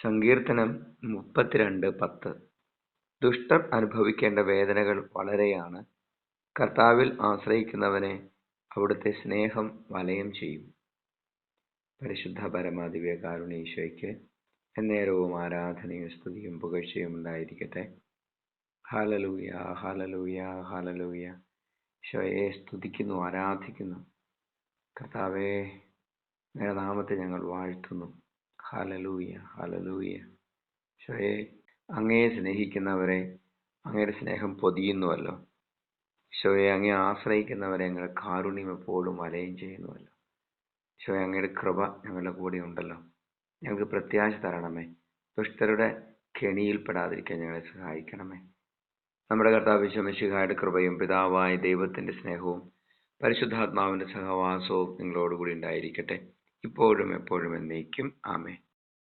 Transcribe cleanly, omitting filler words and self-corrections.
സങ്കീർത്തനം 32:10. ദുഷ്ടർ അനുഭവിക്കേണ്ട വേദനകൾ വളരെയാണ്. കർത്താവിൽ ആശ്രയിക്കുന്നവനെ അവിടുത്തെ സ്നേഹം വലയം ചെയ്യും. പരിശുദ്ധ പരമാദിവ്യകാരുണ്യ ഈശോയ്ക്ക് എന്നേരവും ആരാധനയും സ്തുതിയും പുകഴ്ചയും ഉണ്ടായിരിക്കട്ടെ. Hallelujah, hallelujah, hallelujah. ഈശോയെ സ്തുതിക്കുന്നു, ആരാധിക്കുന്നു. കർത്താവേ, അങ്ങയുടെ നാമത്തെ ഞങ്ങൾ വാഴ്ത്തുന്നു. Hallelujah, hallelujah. ഈശോയെ, അങ്ങയെ സ്നേഹിക്കുന്നവരെ അങ്ങയുടെ സ്നേഹം പൊതിയുന്നുവല്ലോ. ഈശോയെ, അങ്ങയെ ആശ്രയിക്കുന്നവരെ അങ്ങയുടെ കാരുണ്യം എപ്പോഴും വലയം ചെയ്യുന്നുവല്ലോ. ഈശോയെ, അങ്ങയുടെ കൃപ ഞങ്ങളുടെ കൂടെ ഉണ്ടല്ലോ. ഞങ്ങൾക്ക് പ്രത്യാശ തരണമേ. ദുഷ്ടരുടെ കെണിയിൽപ്പെടാതിരിക്കാൻ ഞങ്ങളെ സഹായിക്കണമേ. നമ്മുടെ കർത്താവ് ഈശോ മിശിഹായുടെ കൃപയും പിതാവായ ദൈവത്തിന്റെ സ്നേഹവും പരിശുദ്ധാത്മാവിന്റെ സഹവാസവും നിങ്ങളോടുകൂടി ഉണ്ടായിരിക്കട്ടെ, ഇപ്പോഴും എപ്പോഴും എന്നേക്കും. ആമേൻ.